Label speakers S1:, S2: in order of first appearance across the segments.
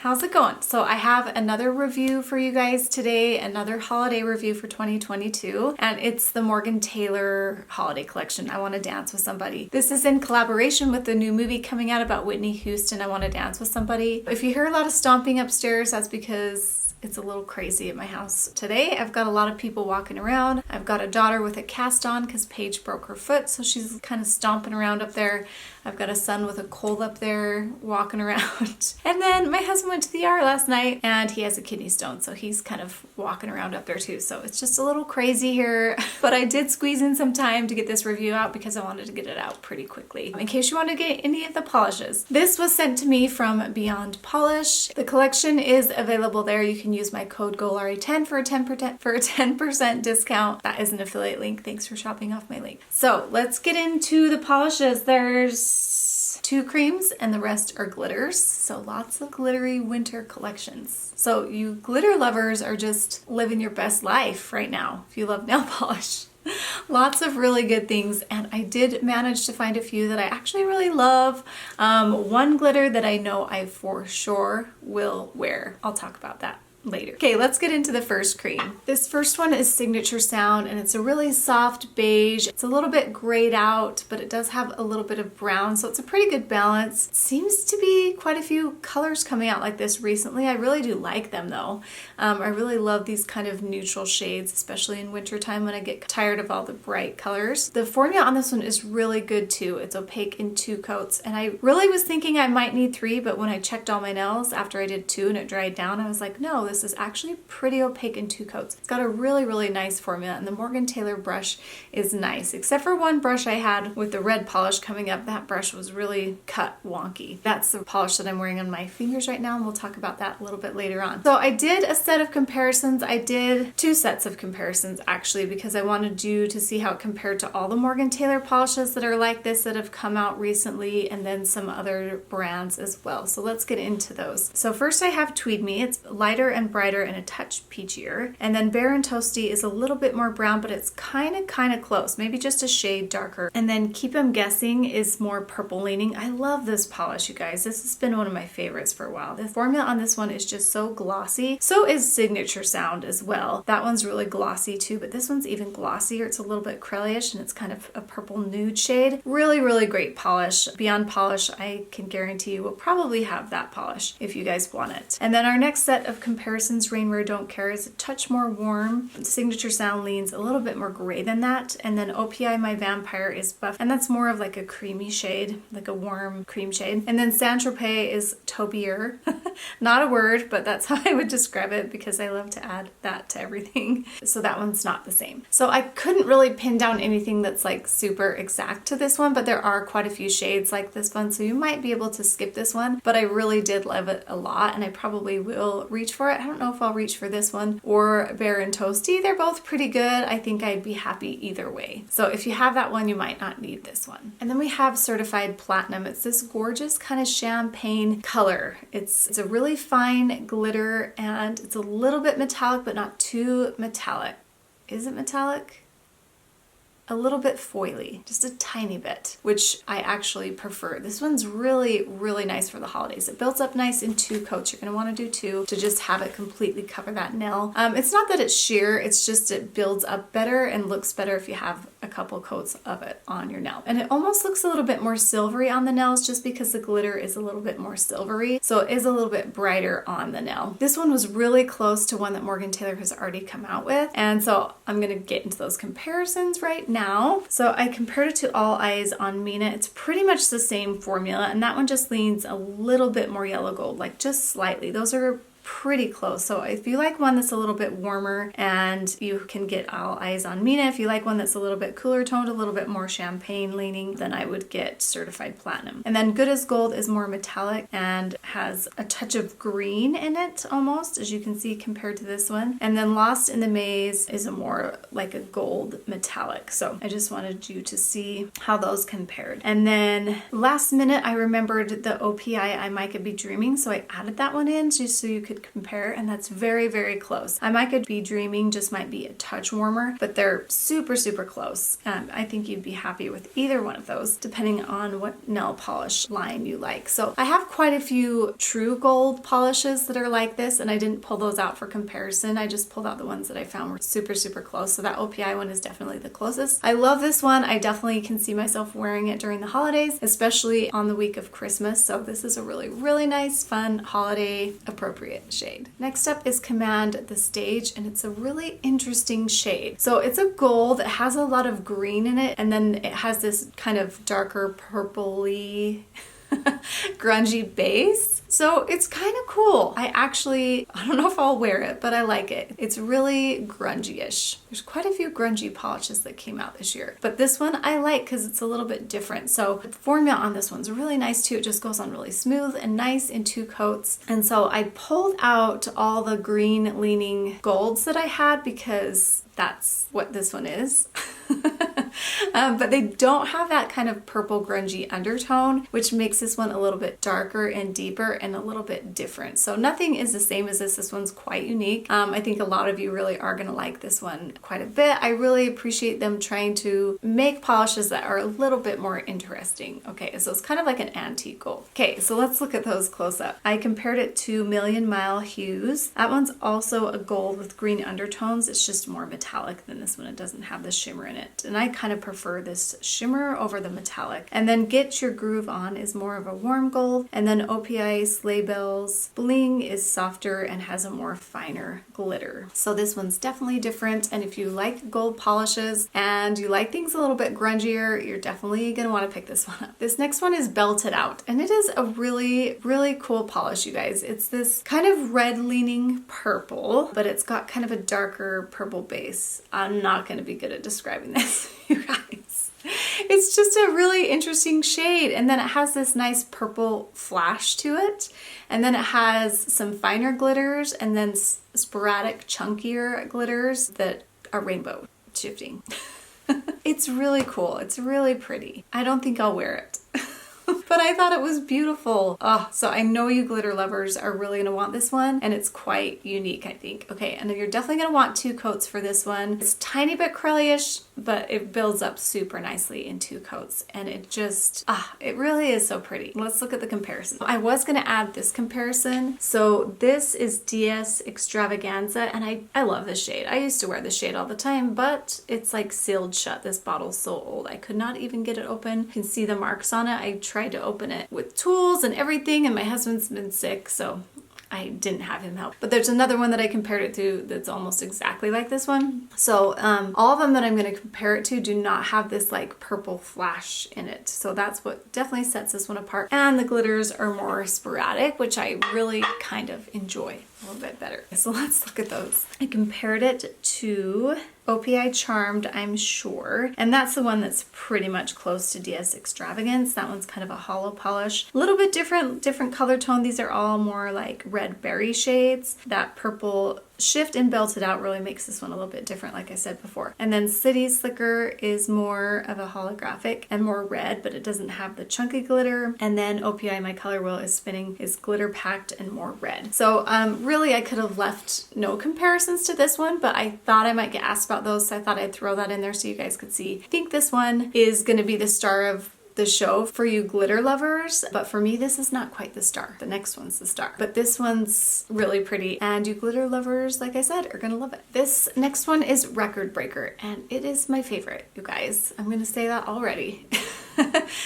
S1: How's it going? So I have another review for you guys today, another holiday review for 2022, and it's the Morgan Taylor holiday collection, I Want to Dance with Somebody. This is in collaboration with the new movie coming out about Whitney Houston, I Want to Dance with Somebody. If you hear a lot of stomping upstairs, that's because it's a little crazy at my house today. I've got a lot of people walking around. I've got a daughter with a cast on because Paige broke her foot, so she's kind of stomping around up there. I've got a son with a cold up there walking around. And then my husband went to the ER last night and he has a kidney stone, so he's kind of walking around up there too. So it's just a little crazy here, but I did squeeze in some time to get this review out because I wanted to get it out pretty quickly. In case you want to get any of the polishes. This was sent to me from Beyond Polish. The collection is available there. You can use my code GOLARI10 for a 10% discount. That is an affiliate link. Thanks for shopping off my link. So let's get into the polishes. There's 2 creams and the rest are glitters. So lots of glittery winter collections. So you glitter lovers are just living your best life right now if you love nail polish. Lots of really good things, and I did manage to find a few that I actually really love. One glitter that I know I for sure will wear. I'll talk about that later. Okay, let's get into the first cream. This first one is Signature Sound, and it's a really soft beige. It's a little bit grayed out, but it does have a little bit of brown, so it's a pretty good balance. It seems to be quite a few colors coming out like this recently. I really do like them though. I really love these kind of neutral shades, especially in wintertime when I get tired of all the bright colors. The formula on this one is really good too. It's opaque in 2 coats, and I really was thinking I might need 3, but when I checked all my nails after I did 2 and it dried down, I was like, no, this is actually pretty opaque in 2 coats. It's got a really, really nice formula, and the Morgan Taylor brush is nice. Except for one brush I had with the red polish coming up, that brush was really cut wonky. That's the polish that I'm wearing on my fingers right now, and we'll talk about that a little bit later on. So I did a set of comparisons. I did 2 sets of comparisons actually, because I wanted you to see how it compared to all the Morgan Taylor polishes that are like this that have come out recently, and then some other brands as well. So let's get into those. So first I have Tweed Me. It's lighter and brighter and a touch peachier. And then Bare and Toasty is a little bit more brown, but it's kind of close, maybe just a shade darker. And then Keep 'Em Guessing is more purple leaning. I love this polish, you guys. This has been one of my favorites for a while. The formula on this one is just so glossy. So is Signature Sound as well. That one's really glossy too, but this one's even glossier. It's a little bit craylish and it's kind of a purple nude shade. Really, really great polish. Beyond Polish, I can guarantee you will probably have that polish if you guys want it. And then our next set of comparisons, Rainwear Don't Care, is a touch more warm. Signature Sound leans a little bit more gray than that. And then OPI My Vampire is buff, and that's more of like a creamy shade, like a warm cream shade. And then Saint Tropez is taupier. Not a word, but that's how I would describe it because I love to add that to everything. So that one's not the same. So I couldn't really pin down anything that's like super exact to this one, but there are quite a few shades like this one, so you might be able to skip this one, but I really did love it a lot, and I probably will reach for it. I don't know if I'll reach for this one or Bare and Toasty. They're both pretty good. I think I'd be happy either way. So if you have that one, you might not need this one. And then we have Certified Platinum. It's this gorgeous kind of champagne color. It's a really fine glitter, and it's a little bit metallic, but not too metallic. Is it metallic? A little bit foily, just a tiny bit, which I actually prefer. This one's really, really nice for the holidays. It builds up nice in 2 coats. You're gonna wanna do 2 to just have it completely cover that nail. It's not that it's sheer, it's just it builds up better and looks better if you have a couple coats of it on your nail. And it almost looks a little bit more silvery on the nails just because the glitter is a little bit more silvery. So it is a little bit brighter on the nail. This one was really close to one that Morgan Taylor has already come out with. And so I'm gonna get into those comparisons right now. So I compared it to All Eyes on Mina. It's pretty much the same formula, and that one just leans a little bit more yellow gold, like just slightly. Those are pretty close. So if you like one that's a little bit warmer, and you can get All Eyes on Mina. If you like one that's a little bit cooler toned, a little bit more champagne leaning, then I would get Certified Platinum. And then Good as Gold is more metallic and has a touch of green in it almost, as you can see compared to this one. And then Lost in the Maze is a more like a gold metallic. So I just wanted you to see how those compared. And then last minute I remembered the OPI I Might Be Dreaming, so I added that one in just so you could could compare, and that's very, very close. I might be dreaming just might be a touch warmer, but they're super, super close. I think you'd be happy with either one of those, depending on what nail polish line you like. So I have quite a few true gold polishes that are like this, and I didn't pull those out for comparison. I just pulled out the ones that I found were super, super close. So that OPI one is definitely the closest. I love this one. I definitely can see myself wearing it during the holidays, especially on the week of Christmas. So this is a really, really nice, fun, holiday appropriate shade. Next up is Command the Stage, and it's a really interesting shade. So it's a gold. It has a lot of green in it, and then it has this kind of darker purpley grungy base. So it's kind of cool. I don't know if I'll wear it, but I like it. It's really grungy-ish. There's quite a few grungy polishes that came out this year, but this one I like because it's a little bit different. So the formula on this one's really nice too. It just goes on really smooth and nice in 2 coats. And so I pulled out all the green leaning golds that I had because that's what this one is. But they don't have that kind of purple grungy undertone, which makes this one a little bit darker and deeper and a little bit different. So nothing is the same as this. This one's quite unique. I think a lot of you really are going to like this one quite a bit. I really appreciate them trying to make polishes that are a little bit more interesting. Okay, so it's kind of like an antique gold. Okay, so let's look at those close up. I compared it to Million Mile Hues. That one's also a gold with green undertones. It's just more metallic than this one. It doesn't have the shimmer in it. And I kind of prefer this shimmer over the metallic. And then Get Your Groove On is more of a warm gold. And then OPI Sleigh Bells Bling is softer and has a more finer glitter. So this one's definitely different. And if you like gold polishes and you like things a little bit grungier, you're definitely going to want to pick this one up. This next one is Belted Out. And it is a really, really cool polish, you guys. It's this kind of red leaning purple, but it's got kind of a darker purple base. I'm not going to be good at describing this, you guys. It's just a really interesting shade, and then it has this nice purple flash to it, and then it has some finer glitters and then sporadic chunkier glitters that are rainbow shifting. It's really cool. It's really pretty. I don't think I'll wear it. But I thought it was beautiful. Oh, so I know you glitter lovers are really going to want this one, and it's quite unique, I think. Okay, and you're definitely going to want 2 coats for this one. It's a tiny bit curly-ish, but it builds up super nicely in 2 coats, and it just, it really is so pretty. Let's look at the comparison. I was going to add this comparison. So this is DS Extravaganza, and I love this shade. I used to wear this shade all the time, but it's like sealed shut. This bottle's so old. I could not even get it open. You can see the marks on it. I tried to open it with tools and everything, and my husband's been sick, so I didn't have him help. But there's another one that I compared it to that's almost exactly like this one. So all of them that I'm going to compare it to do not have this like purple flash in it. So that's what definitely sets this one apart. And the glitters are more sporadic, which I really kind of enjoy a little bit better. So let's look at those. I compared it to OPI Charmed, I'm sure. And that's the one that's pretty much close to DS Extravagance. That one's kind of a hollow polish. A little bit different color tone. These are all more like red berry shades. That purple shift and Belted Out really makes this one a little bit different, like I said before. And then City Slicker is more of a holographic and more red, but it doesn't have the chunky glitter. And then OPI My Color Wheel is Spinning is glitter packed and more red. So really I could have left no comparisons to this one, but I thought I might get asked about those, so I thought I'd throw that in there so you guys could see. I think this one is going to be the star of the show for you glitter lovers, but for me this is not quite the star. The next one's the star, but this one's really pretty, and you glitter lovers, like I said, are gonna love it. This next one is Record Breaker, and it is my favorite, you guys. I'm gonna say that already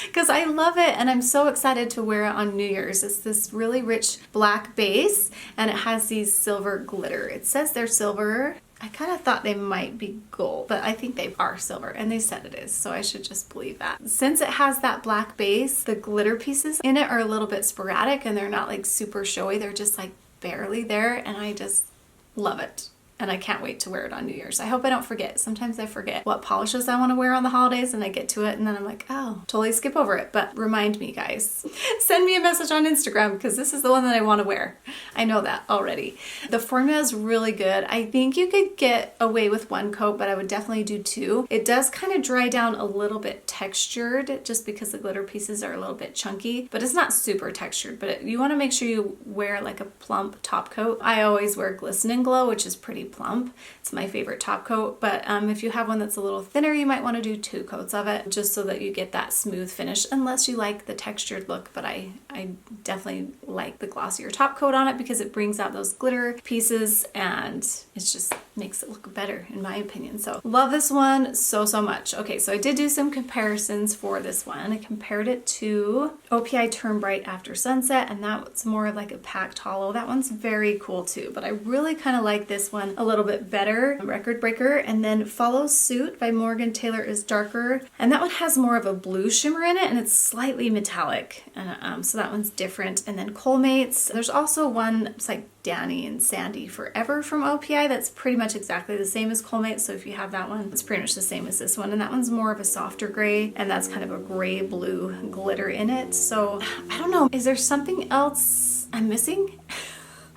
S1: because I love it, and I'm so excited to wear it on New Year's. It's this really rich black base, and it has these silver glitter. It says they're silver. I kind of thought they might be gold, but I think they are silver, and they said it is, so I should just believe that. Since it has that black base, the glitter pieces in it are a little bit sporadic, and they're not like super showy. They're just like barely there, and I just love it. and I can't wait to wear it on New Year's. I hope I don't forget. Sometimes I forget what polishes I want to wear on the holidays, and I get to it and then I'm like, oh, totally skip over it. But remind me, guys. Send me a message on Instagram because this is the one that I want to wear. I know that already. The formula is really good. I think you could get away with one coat, but I would definitely do two. It does kind of dry down a little bit textured just because the glitter pieces are a little bit chunky, but it's not super textured. But you want to make sure you wear like a plump top coat. I always wear Glisten and Glow, which is pretty plump. It's my favorite top coat, but if you have one that's a little thinner, you might want to do 2 coats of it just so that you get that smooth finish, unless you like the textured look. But I definitely like the glossier top coat on it because it brings out those glitter pieces and it just makes it look better in my opinion. So love this one so much. Okay, so I did do some comparisons for this one. I compared it to OPI Turn Bright After Sunset, and that's more of like a packed hollow. That one's very cool too, but I really kind of like this one a little bit better. Record Breaker, and then Follow Suit by Morgan Taylor is darker, and that one has more of a blue shimmer in it and it's slightly metallic, and so that one's different. And then Colmates, there's also one, it's like Danny and Sandy Forever from OPI that's pretty much exactly the same as Colmates. So if you have that one, it's pretty much the same as this one, and that one's more of a softer gray, and that's kind of a gray blue glitter in it. So I don't know, is there something else I'm missing?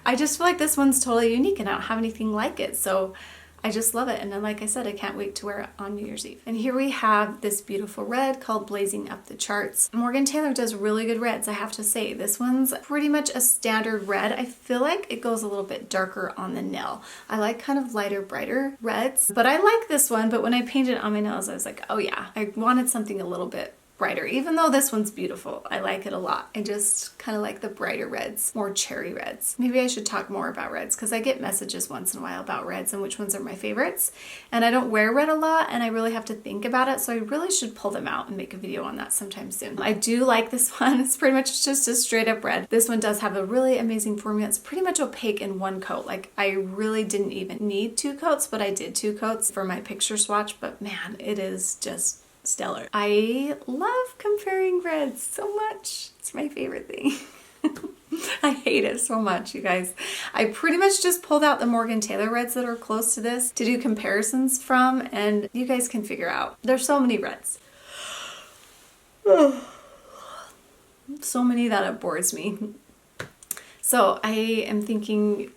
S1: I just feel like this one's totally unique and I don't have anything like it, so I just love it. And then, like I said, I can't wait to wear it on New Year's Eve. And here we have this beautiful red called Blazing Up the Charts. Morgan Taylor does really good reds, I have to say. This one's pretty much a standard red. I feel like it goes a little bit darker on the nail. I like kind of lighter, brighter reds, but I like this one. But when I painted it on my nails, I was like, oh yeah, I wanted something a little bit brighter. Even though this one's beautiful, I like it a lot. I just kind of like the brighter reds, more cherry reds. Maybe I should talk more about reds because I get messages once in a while about reds and which ones are my favorites. And I don't wear red a lot and I really have to think about it, so I really should pull them out and make a video on that sometime soon. I do like this one. It's pretty much just a straight up red. This one does have a really amazing formula. It's pretty much opaque in one coat. Like, I really didn't even need 2 coats, but I did 2 coats for my picture swatch. But man, it is just stellar. I love comparing reds so much. It's my favorite thing. I hate it so much, you guys. I pretty much just pulled out the Morgan Taylor reds that are close to this to do comparisons from, and you guys can figure out. There's so many reds. So many that it bores me. So I am thinking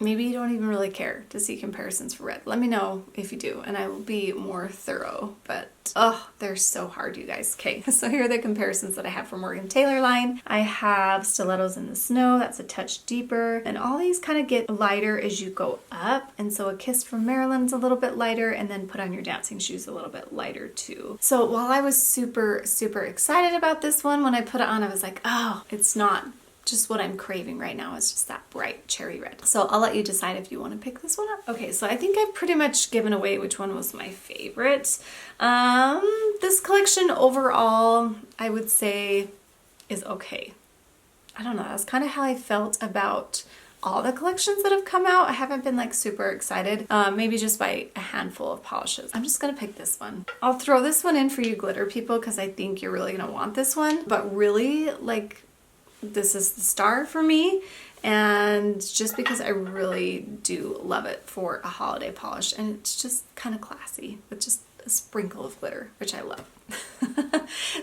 S1: maybe you don't even really care to see comparisons for red. Let me know if you do, and I will be more thorough. But oh, they're so hard, you guys. Okay, so here are the comparisons that I have for Morgan Taylor line. I have Stilettos in the Snow. That's a touch deeper, and all these kind of get lighter as you go up. And so A Kiss from Maryland's a little bit lighter, and then Put on Your Dancing Shoes a little bit lighter too. So while I was super excited about this one, when I put it on, I was like, oh, it's not just what I'm craving right now. Is just that bright cherry red. So I'll let you decide if you want to pick this one up. Okay, so I think I've pretty much given away which one was my favorite. This collection overall, I would say, is okay. I don't know, that's kind of how I felt about all the collections that have come out. I haven't been like super excited, maybe just by a handful of polishes. I'm just gonna pick this one. I'll throw this one in for you glitter people because I think you're really gonna want this one, but really, like, this is the star for me, and just because I really do love it for a holiday polish, and it's just kind of classy with just a sprinkle of glitter, which I love.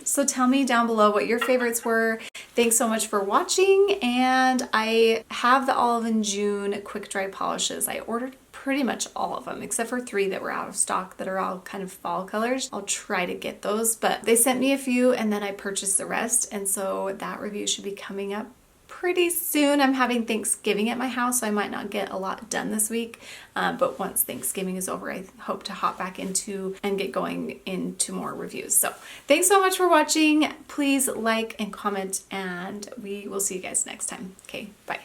S1: So tell me down below what your favorites were. Thanks so much for watching, and I have the Olive and June quick dry polishes. I ordered pretty much all of them except for 3 that were out of stock that are all kind of fall colors. I'll try to get those, but they sent me a few and then I purchased the rest, and so that review should be coming up pretty soon. I'm having Thanksgiving at my house, so I might not get a lot done this week, but once Thanksgiving is over, I hope to hop back into and get going into more reviews. So thanks so much for watching. Please like and comment, and we will see you guys next time. Okay, bye.